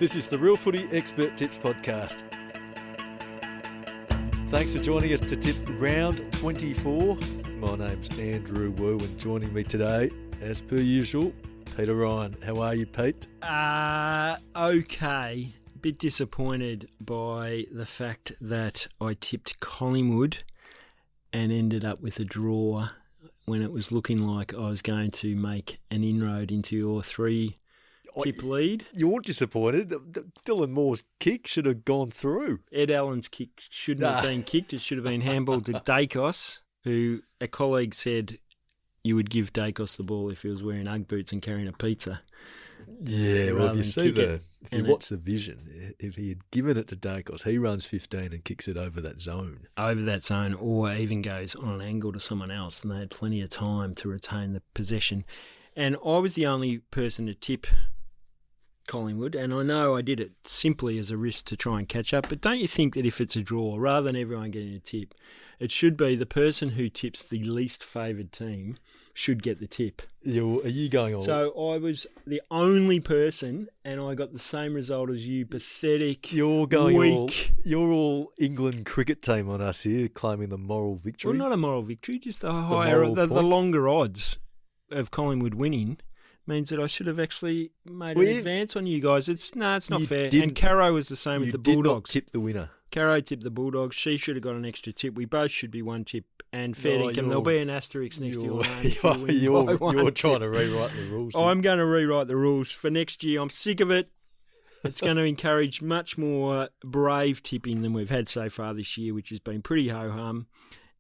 This is the Real Footy Expert Tips Podcast. Thanks for joining us to tip round 24. My name's Andrew Wu, and joining me today, as per usual, Peter Ryan. How are you, Pete? Okay. A bit disappointed by the fact that I tipped Collingwood and ended up with a draw when it was looking like I was going to make an inroad into your three-tip lead. You're disappointed. Dylan Moore's kick should have gone through. Ed Allen's kick shouldn't have been kicked. It should have been handballed to Dacos, who a colleague said you would give Dacos the ball if he was wearing Ugg boots and carrying a pizza. Yeah, well, if you watch the vision, if he had given it to Dacos, he runs 15 and kicks it over that zone. Over that zone, or even goes on an angle to someone else, and they had plenty of time to retain the possession. And I was the only person to tip Collingwood, and I know I did it simply as a risk to try and catch up, but don't you think that if it's a draw, rather than everyone getting a tip, it should be the person who tips the least favoured team should get the tip? Are you going on? So I was the only person, and I got the same result as you. Pathetic. You're going you're all England cricket team on us here, claiming the moral victory. Well, not a moral victory, just the longer odds of Collingwood winning means that I should have actually made an advance on you guys. It's not fair. And Caro was the same with the Bulldogs. You did not tip the winner. Caro tipped the Bulldogs. She should have got an extra tip. We both should be one tip. And fair income. There'll be an asterisk next to your name. You're trying to rewrite the rules. I'm going to rewrite the rules for next year. I'm sick of it. It's going to encourage much more brave tipping than we've had so far this year, which has been pretty ho-hum.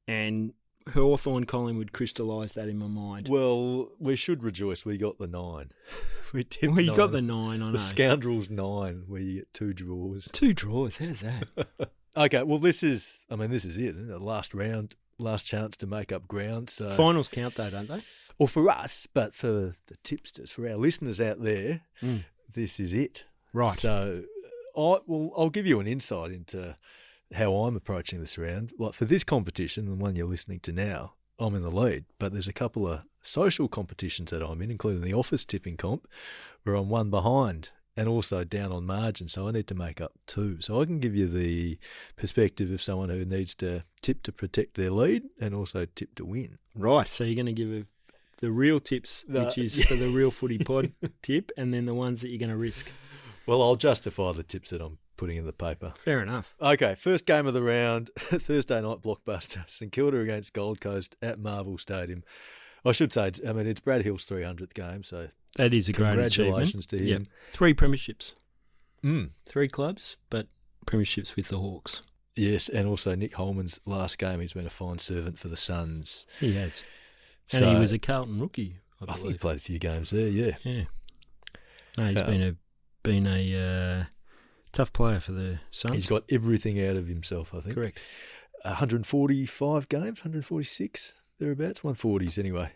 And Hawthorn Collingwood crystallised that in my mind. Well, we should rejoice. We got the 9. We tipped 9. You got the 9, I know. The Scoundrels 9, where you get 2 draws. 2 draws? How's that? Okay, well, this is it. Isn't it? The last round, last chance to make up ground. So finals count, though, don't they? Well, for us, but for the tipsters, for our listeners out there, this is it. Right. So I'll give you an insight into how I'm approaching this round. Like for this competition, the one you're listening to now, I'm in the lead, but there's a couple of social competitions that I'm in, including the office tipping comp, where I'm one behind and also down on margin, so I need to make up 2. So I can give you the perspective of someone who needs to tip to protect their lead and also tip to win. Right, so you're going to give the real tips, which is for the Real Footy Pod tip, and then the ones that you're going to risk. Well, I'll justify the tips that I'm putting in the paper. Fair enough. Okay, first game of the round, Thursday night blockbuster, St Kilda against Gold Coast at Marvel Stadium. I should say, it's Brad Hill's 300th game, so that is a great congratulations achievement. to him. Yep. 3 premierships. 3 clubs, but premierships with the Hawks. Yes, and also Nick Holman's last game, he's been a fine servant for the Suns. He has. And he was a Carlton rookie, I believe. I think he played a few games there, yeah. Yeah. No, he's been a tough player for the Suns. He's got everything out of himself, I think. Correct. 145 games, 146, thereabouts, 140s anyway.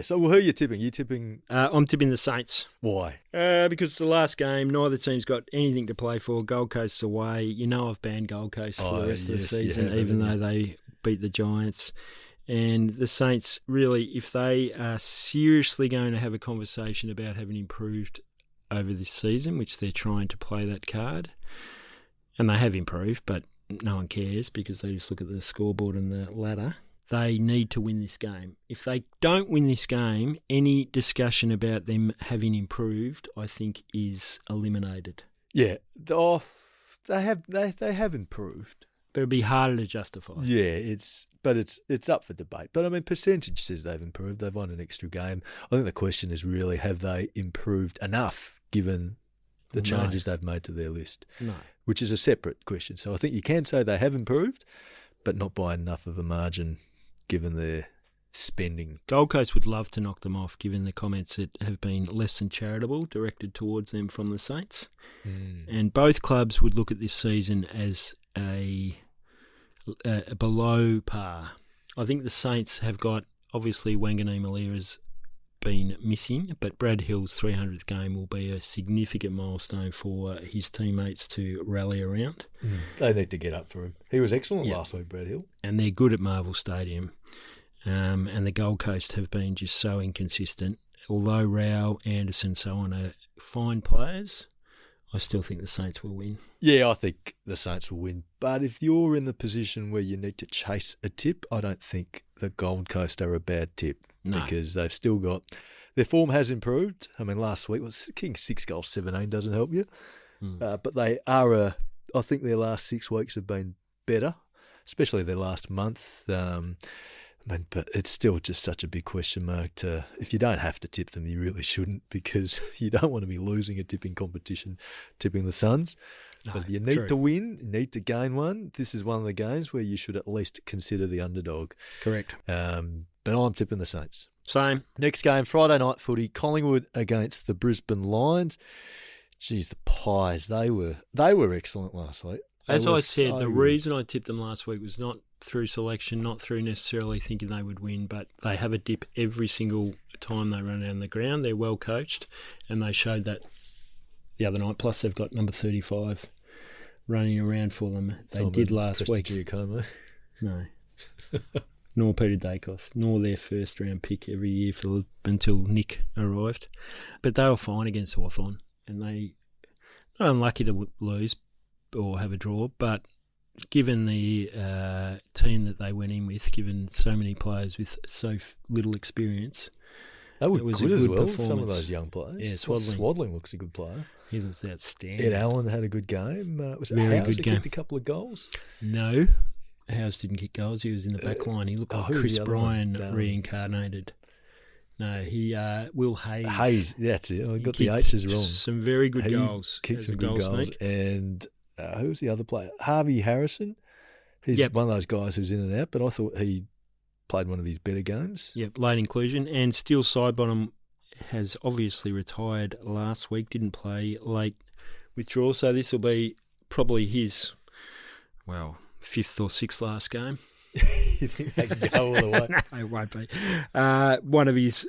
So who are you tipping? You tipping? I'm tipping the Saints. Why? Because it's the last game. Neither team's got anything to play for. Gold Coast's away. You know I've banned Gold Coast for the rest of the season, even though they beat the Giants. And the Saints, really, if they are seriously going to have a conversation about having improved over this season, which they're trying to play that card, and they have improved, but no one cares because they just look at the scoreboard and the ladder, they need to win this game. If they don't win this game, any discussion about them having improved, I think, is eliminated. Yeah, they have improved. But it'd be harder to justify. Yeah, it's up for debate. But percentage says they've improved. They've won an extra game. I think the question is really, have they improved enough given the changes they've made to their list? No. Which is a separate question. So I think you can say they have improved, but not by enough of a margin given their spending. Gold Coast would love to knock them off, given the comments that have been less than charitable directed towards them from the Saints. And both clubs would look at this season as a below par. I think the Saints have got, obviously Wanganeen Malira's been missing, but Brad Hill's 300th game will be a significant milestone for his teammates to rally around. They need to get up for him. He was excellent last week, Brad Hill. And they're good at Marvel Stadium. And the Gold Coast have been just so inconsistent. Although Rao, Anderson, so on are fine players, I still think the Saints will win. Yeah, I think the Saints will win. But if you're in the position where you need to chase a tip, I don't think the Gold Coast are a bad tip. No. Because they've still got... Their form has improved. I mean, last week was kicking 6 goals, 17 doesn't help you. But they are I think their last 6 weeks have been better, especially their last month. But it's still just such a big question mark to... If you don't have to tip them, you really shouldn't, because you don't want to be losing a tipping competition, tipping the Suns. No, but you need to win, you need to gain one. This is one of the games where you should at least consider the underdog. Correct. But I'm tipping the Saints. Same. Next game, Friday night footy, Collingwood against the Brisbane Lions. Geez, the Pies, they were excellent last week. As I said, the reason I tipped them last week was not through selection, not through necessarily thinking they would win, but they have a dip every single time they run down the ground. They're well coached, and they showed that the other night. Plus, they've got number 35 running around for them. They did last week. No. Nor Peter Dacos, nor their first round pick every year until Nick arrived. But they were fine against Hawthorn, and they not unlucky to lose or have a draw, but given the team that they went in with, given so many players with so little experience, they were good as well. Some of those young players. Yeah, Swadling looks a good player. He was outstanding. Ed Allen had a good game. Was it very Howes good who game? Kicked a couple of goals? No, Howes didn't kick goals. He was in the back line. He looked like Chris Bryan reincarnated. No, he Will Hayes. Hayes, that's it. I got the H's wrong. Some very good goals. Kicked some good goals. And who was the other player? Harvey Harrison. He's one of those guys who's in and out, but I thought he played one of his better games. Yep, late inclusion. And Steele Sidebottom has obviously retired last week, didn't play, late withdrawal. So this will be probably his, 5th or 6th last game. You think they can go all the way? No, it won't be. One of his,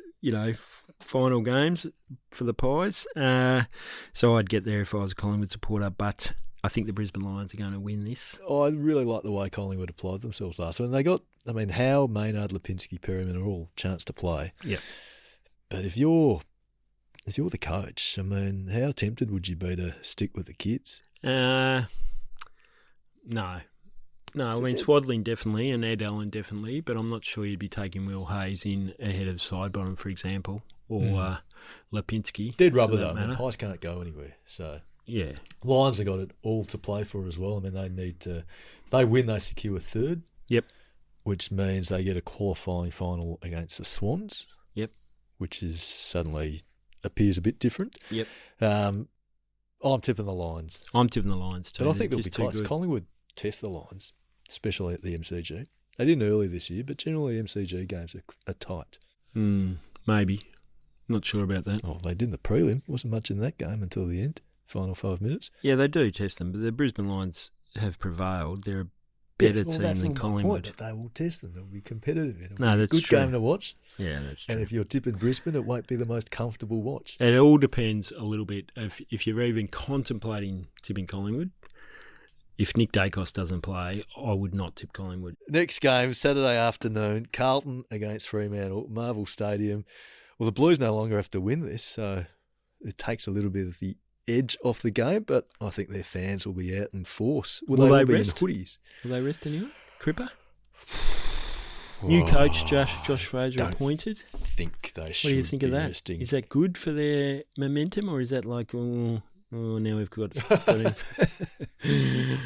final games for the Pies. So I'd get there if I was a Collingwood supporter, but I think the Brisbane Lions are going to win this. I really like the way Collingwood applied themselves last week. And they got, Howe, Maynard, Lipinski, Perryman are all chance to play. Yeah. But if you're the coach, how tempted would you be to stick with the kids? No. Swadling definitely and Ed Allen definitely, but I'm not sure you'd be taking Will Hayes in ahead of Sidebottom, for example, or Lipinski. Dead rubber though. Pies can't go anywhere, so... Yeah. Lions have got it all to play for as well. They need to... If they win, they secure 3rd. Yep. Which means they get a qualifying final against the Swans. Yep. Which is suddenly appears a bit different. Yep. I'm tipping the Lions. I'm tipping the Lions too. But I think they'll be close. Collingwood test the Lions, especially at the MCG. They didn't early this year, but generally MCG games are tight. Maybe. Not sure about that. Oh, they did in the prelim. Wasn't much in that game until the end. Final 5 minutes. Yeah, they do test them, but the Brisbane Lions have prevailed. They're a better team than Collingwood. Point, they will test them. They'll be competitive. It'll be a good game to watch. Yeah, that's true. And if you're tipping Brisbane, it won't be the most comfortable watch. It all depends a little bit. If you're even contemplating tipping Collingwood, if Nick Dacos doesn't play, I would not tip Collingwood. Next game, Saturday afternoon, Carlton against Fremantle, Marvel Stadium. Well, the Blues no longer have to win this, so it takes a little bit of the edge off the game, but I think their fans will be out in force. Will they rest? In hoodies? Will they rest anyone? Cripper? New coach Josh Fraser appointed? I think they should. What do you think of that? Resting. Is that good for their momentum, or is that like, now we've got him?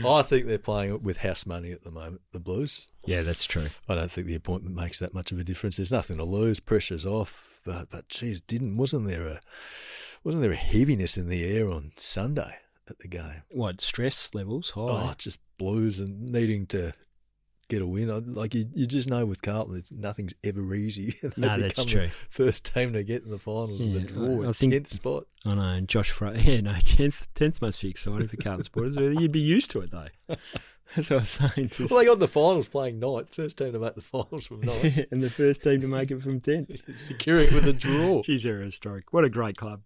I think they're playing with house money at the moment, the Blues. Yeah, that's true. I don't think the appointment makes that much of a difference. There's nothing to lose. Pressure's off. But geez, wasn't there a heaviness in the air on Sunday at the game? What, stress levels high? Oh, just Blues and needing to get a win. You just know with Carlton, nothing's ever easy. No, that's true. First team to get in the final and the draw, 10th spot. I know, and Josh Fraser, 10th must be exciting for Carlton supporters. You'd be used to it though. That's what I was saying. Well, they got in the finals playing 9th. First team to make the finals from 9th. And the first team to make it from 10th. Securing it with a draw. Geez, they're historic. What a great club.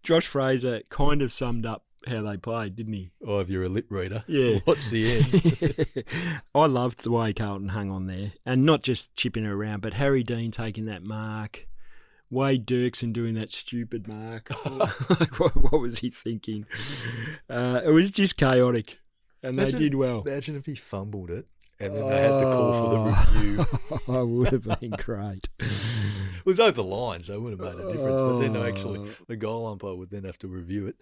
Josh Fraser kind of summed up how they played, didn't he? Oh, if you're a lip reader, yeah. Watch the end. I loved the way Carlton hung on there. And not just chipping it around, but Harry Dean taking that mark Wade Dirksen doing that stupid mark. Like, what was he thinking? It was just chaotic, and they did well. Imagine if he fumbled it, and then they had to call for the review. It would have been great. It was over the line, so it wouldn't have made a difference. But then actually, the goal umpire would then have to review it.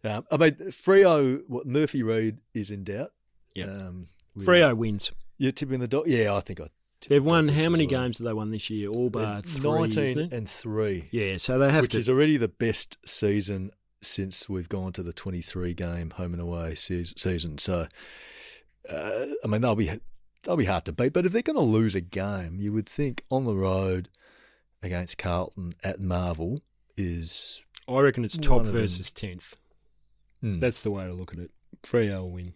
Freo, Murphy Reid is in doubt. Yeah, Freo wins. You're tipping the dog? Yeah, I think I. They've won how many games have they won this year? All but 3, 19 and 3. Yeah, so they have which is already the best season since we've gone to the 23-game home and away season. So, they'll be hard to beat. But if they're going to lose a game, you would think on the road against Carlton at Marvel is. I reckon it's top versus 10th. That's the way to look at it. Freo will win.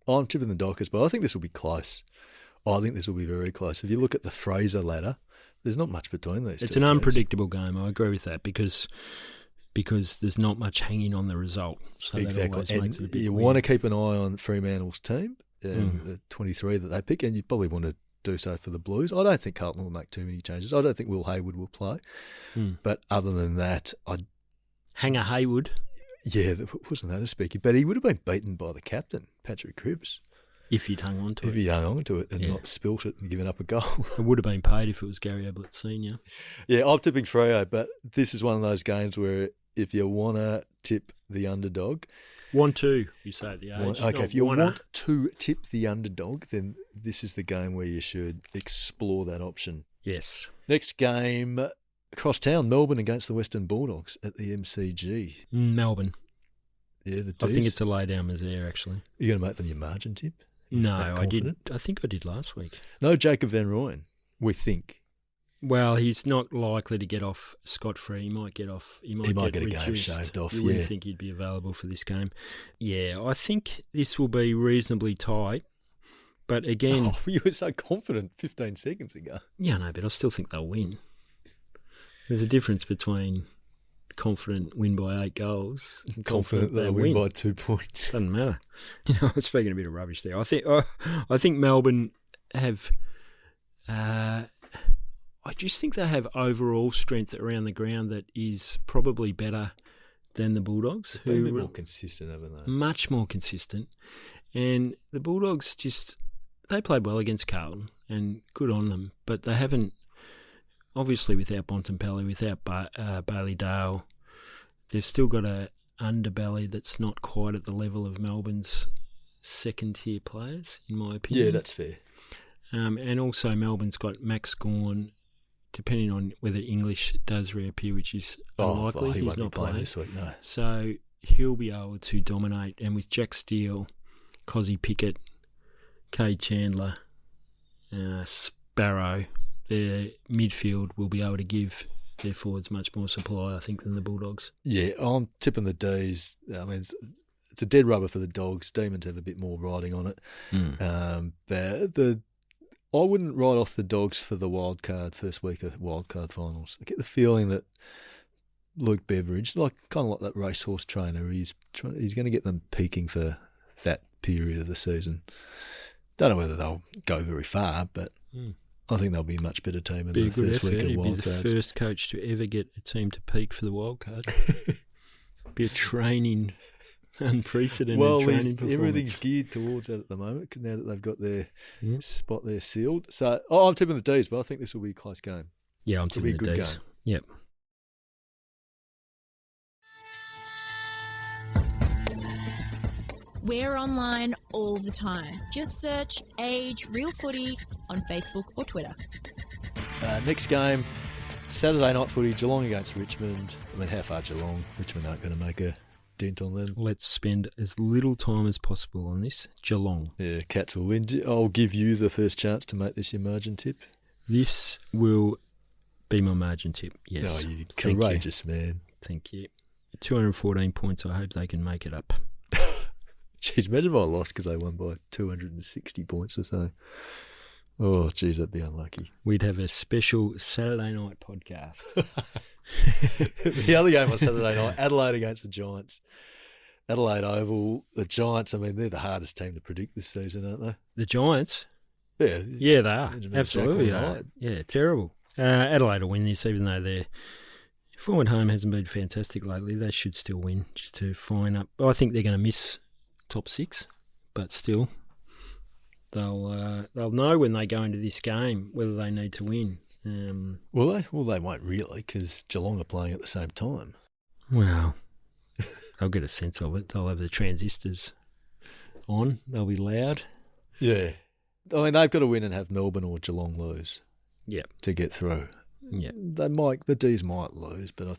I'm tipping the Dockers, but I think this will be close. I think this will be very close. If you look at the Fraser ladder, there's not much between these. It's an unpredictable game. I agree with that because there's not much hanging on the result. So exactly. That always makes it a bit you weird. want to keep an eye on Fremantle's team, the 23 that they pick, and you probably want to do so for the Blues. I don't think Carlton will make too many changes. I don't think Will Hayward will play. But other than that, Hanger Hayward. Yeah, wasn't that a speaky? But he would have been beaten by the captain, Patrick Cripps. If he'd hung on to it. If he'd hung on to it and not spilt it and given up a goal. It would have been paid if it was Gary Ablett Senior. Yeah, I'm tipping Freo, but this is one of those games where if you want to tip the underdog. Want to, you say at the age. Okay, if you want to tip the underdog, then this is the game where you should explore that option. Yes. Next game, across town, Melbourne against the Western Bulldogs at the MCG. Melbourne. Yeah, the D's. I think it's a lay-down misère, actually. You're going to make them your margin tip? No, I did. I think I did last week. No Jacob Van Rooyen, we think. Well, he's not likely to get off scot-free. He might get off. He might get a game shaved off. You wouldn't think he'd be available for this game. Yeah, I think this will be reasonably tight. But again, you were so confident 15 seconds ago. Yeah, no, but I still think they'll win. There's a difference between confident win by 8 goals and confident they'll win by 2 points. Doesn't matter. I'm speaking a bit of rubbish there. I think Melbourne have. I just think they have overall strength around the ground that is probably better than the Bulldogs. They're a bit more consistent, haven't they? Much more consistent. And the Bulldogs they played well against Carlton and good on them, but they haven't. Obviously, without Bontempelli, without Bailey Dale, they've still got a underbelly that's not quite at the level of Melbourne's second-tier players, in my opinion. Yeah, that's fair. And also, Melbourne's got Max Gawn, depending on whether English does reappear, which is unlikely. He He's won't not be playing this week, no. So he'll be able to dominate. And with Jack Steele, Cozzy Pickett, Cade Chandler, Sparrow, their midfield will be able to give their forwards much more supply, I think, than the Bulldogs. Yeah, I'm tipping the D's. I mean, it's a dead rubber for the Dogs. Demons have a bit more riding on it. But I wouldn't write off the Dogs for the first week of wildcard finals. I get the feeling that Luke Beveridge, kind of like that racehorse trainer, he's going to get them peaking for that period of the season. Don't know whether they'll go very far, but I think they'll be a much better team in the first week of wildcards. He'd be the first coach to ever get a team to peak for the wildcard. Be a training, unprecedented training performance. Everything's geared towards that at the moment, because now that they've got their spot there sealed. So, I'm tipping the D's, but I think this will be a close game. Yeah, I'm tipping the D's. Game. Yep. We're online all the time. Just search Age Real Footy on Facebook or Twitter. Next game, Saturday night footy, Geelong against Richmond. I mean, how far Geelong? Richmond aren't going to make a dent on them. Let's spend as little time as possible on this. Geelong. Yeah, Cats will win. I'll give you the first chance to make this your margin tip. This will be my margin tip, yes. Oh, you courageous man. Thank you. 214 points. I hope they can make it up. Jeez, imagine if I lost because they won by 260 points or so. Oh, geez, that'd be unlucky. We'd have a special Saturday night podcast. The other game on Saturday night, Adelaide against the Giants. Adelaide Oval. The Giants, I mean, they're the hardest team to predict this season, aren't they? The Giants? Yeah. Yeah, they are. Absolutely. Yeah, terrible. Adelaide will win this, even though they're Forward home hasn't been fantastic lately. They should still win, just to fine up. I think they're going to miss top 6, but still, they'll know when they go into this game whether they need to win. Well, they won't really, because Geelong are playing at the same time. Well, they'll get a sense of it. They'll have the transistors on. They'll be loud. Yeah. I mean, they've got to win and have Melbourne or Geelong lose. Yep. To get through. Yeah, the D's might lose, but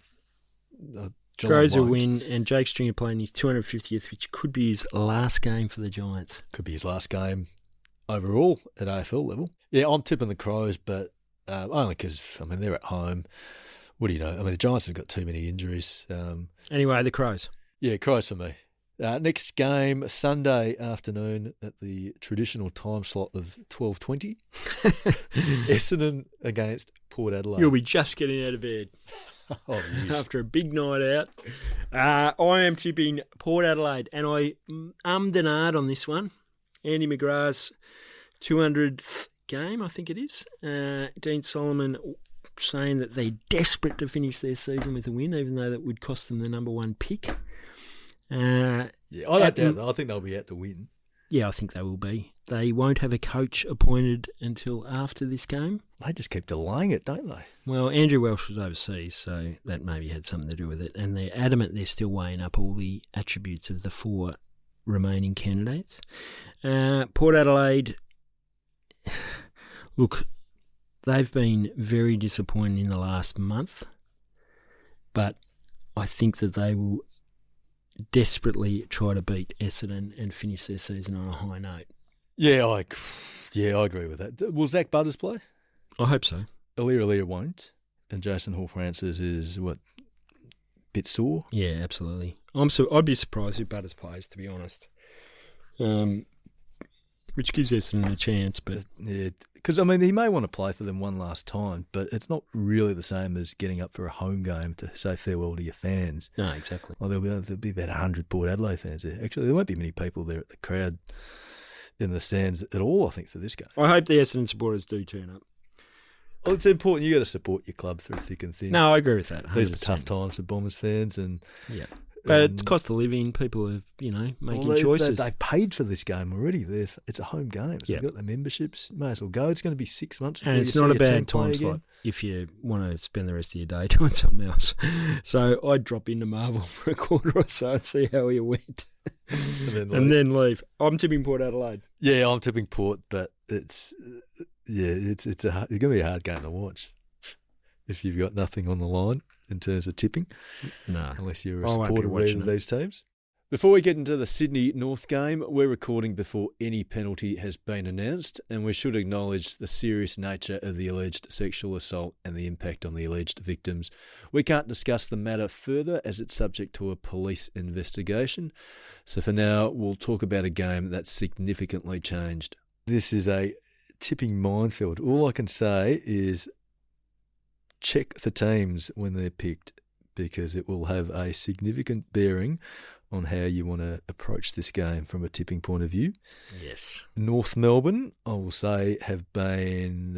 Crows will win, and Jake Stringer playing his 250th, which could be his last game for the Giants. Could be his last game overall at AFL level. Yeah, I'm tipping the Crows, but only because, I mean, they're at home. What do you know? I mean, the Giants have got too many injuries. Anyway, the Crows. Yeah, Crows for me. Next game, Sunday afternoon at the traditional time slot of 12:20. Essendon against Port Adelaide. You'll be just getting out of bed after a big night out. I am tipping Port Adelaide, and I ummed and ahed on this one. Andy McGrath's 200th game, I think it is. Dean Solomon saying that they're desperate to finish their season with a win, even though that would cost them the number 1 pick. I don't doubt that. I think they'll be out to win. Yeah, I think they will be. They won't have a coach appointed until after this game. They just keep delaying it, don't they? Well, Andrew Welsh was overseas, so that maybe had something to do with it. And they're adamant they're still weighing up all the attributes of the 4 remaining candidates. Port Adelaide, look, they've been very disappointing in the last month, but I think that they will desperately try to beat Essendon and finish their season on a high note. Yeah, I agree with that. Will Zach Butters play? I hope so. Alir won't, and Jason Hall-Francis is a bit sore. Yeah, absolutely. I'd be surprised if Butters plays, to be honest. Which gives Essendon a chance, but yeah, because I mean he may want to play for them one last time, but it's not really the same as getting up for a home game to say farewell to your fans. No, exactly. Well, there'll be about 100 Port Adelaide fans there. Actually, there won't be many people there at the crowd in the stands at all, I think, for this game. I hope the Essendon supporters do turn up. Well, it's important. You got to support your club through thick and thin. No, I agree with that. 100%. These are tough times for Bombers fans, and yeah. But it's cost of living. People are, making choices. They've paid for this game already. It's a home game. So yep. They've got the memberships. May as well go. It's going to be 6 months before and it's you not see a bad team time play slot again. if you want to spend the rest of your day doing something else. So I'd drop into Marvel for a quarter or so and see how you went. and then leave. I'm tipping Port Adelaide. Yeah, I'm tipping Port, but it's going to be a hard game to watch if you've got nothing on the line in terms of tipping. No. Unless you're a supporter of either of these teams. Before we get into the Sydney North game, we're recording before any penalty has been announced, and we should acknowledge the serious nature of the alleged sexual assault and the impact on the alleged victims. We can't discuss the matter further as it's subject to a police investigation. So for now, we'll talk about a game that's significantly changed. This is a tipping minefield. All I can say is check the teams when they're picked, because it will have a significant bearing on how you want to approach this game from a tipping point of view. Yes. North Melbourne, I will say, have been,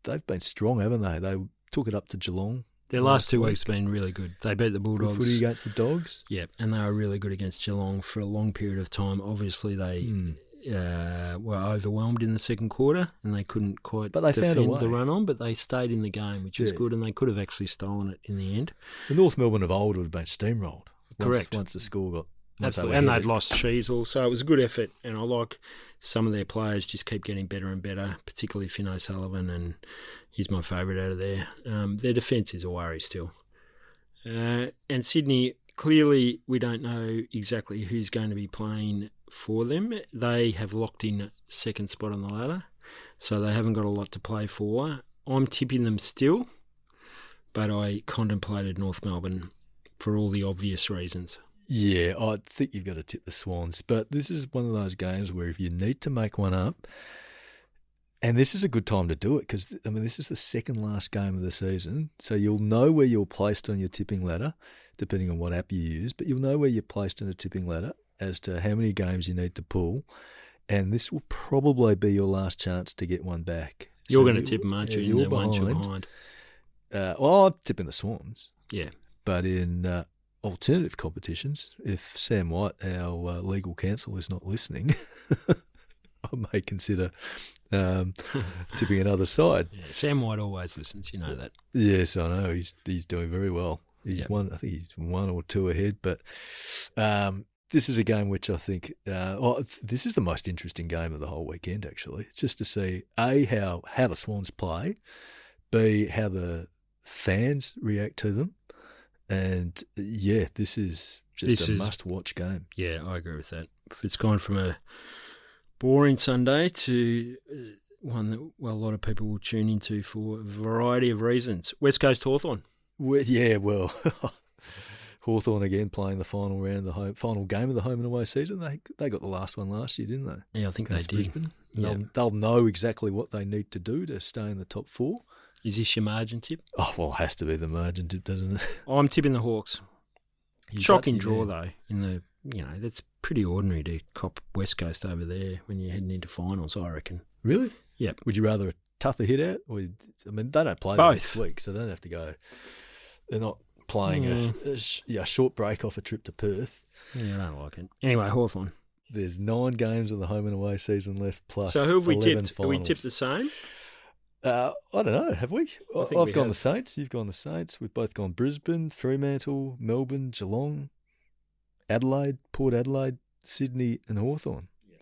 they've been strong, haven't they? They took it up to Geelong. Their last 2 weeks have been really good. They beat the Bulldogs. Good footy against the Dogs. Yeah, and they were really good against Geelong for a long period of time. Obviously, they were overwhelmed in the second quarter and they couldn't quite defend the run on, but they stayed in the game, which was good, and they could have actually stolen it in the end. The North Melbourne of old would have been steamrolled. Correct. Once the score got... Absolutely. And they'd lost Sheasel, so it was a good effort, and I like some of their players just keep getting better and better, particularly Finn O'Sullivan, and he's my favourite out of there. Their defence is a worry still. And Sydney, clearly we don't know exactly who's going to be playing for them. They have locked in second spot on the ladder, so they haven't got a lot to play for. I'm tipping them still, but I contemplated North Melbourne for all the obvious reasons. Yeah, I think you've got to tip the Swans, but this is one of those games where if you need to make one up, and this is a good time to do it because, I mean, this is the second last game of the season, so you'll know where you're placed on your tipping ladder, depending on what app you use, but you'll know where you're placed on a tipping ladder as to how many games you need to pull, and this will probably be your last chance to get one back. You're going to tip them, aren't you? You're behind. Once you're behind. I'm tipping the Swans. Yeah. But in alternative competitions, if Sam White, our legal counsel, is not listening, I may consider tipping another side. Yeah, Sam White always listens, you know that. Yes, I know. He's doing very well. He's I think he's 1 or 2 ahead, but this is a game which I think this is the most interesting game of the whole weekend, actually. Just to see A, how the Swans play, B, how the fans react to them, and this is just a must-watch game. Yeah, I agree with that. It's gone from a boring Sunday to one that a lot of people will tune into for a variety of reasons. West Coast Hawthorn. Hawthorn again playing the final round, the final game of the home and away season. They got the last one last year, didn't they? Yeah, I think they did. Brisbane. Yeah. They'll know exactly what they need to do to stay in the top 4. Is this your margin tip? Oh, well, it has to be the margin tip, doesn't it? I'm tipping the Hawks. Shocking draw, though. That's pretty ordinary to cop West Coast over there when you're heading into finals, I reckon. Really? Yeah. Would you rather a tougher hit out? They don't play both this week, so they don't have to go. They're not playing a short break off a trip to Perth. Yeah, I don't like it. Anyway, Hawthorn. There's 9 games of the home and away season left, plus so who have we tipped? Finals. Have we tipped the same? I don't know. Have we? I've gone the Saints. You've gone the Saints. We've both gone Brisbane, Fremantle, Melbourne, Geelong, Adelaide, Port Adelaide, Sydney, and Hawthorn. Yeah.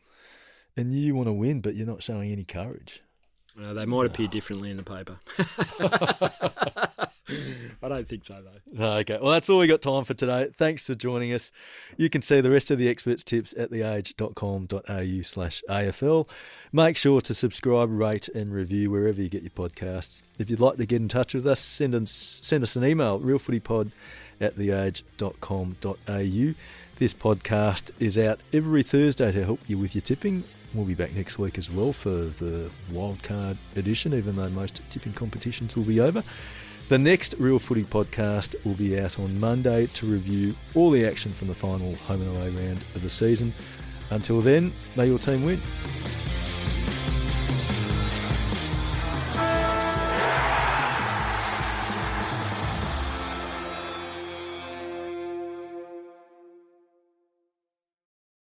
And you want to win, but you're not showing any courage. They might appear differently in the paper. I don't think so, though. Okay, well, that's all we got time for today. Thanks for joining us. You can see the rest of the experts' tips at theage.com.au/AFL. Make sure to subscribe, rate and review wherever you get your podcasts. If you'd like to get in touch with us, send us an email, realfootypod@theage.com.au. This podcast is out every Thursday to help you with your tipping. We'll be back next week as well for the wildcard edition, even though most tipping competitions will be over. The next Real Footy podcast will be out on Monday to review all the action from the final home and away round of the season. Until then, may your team win.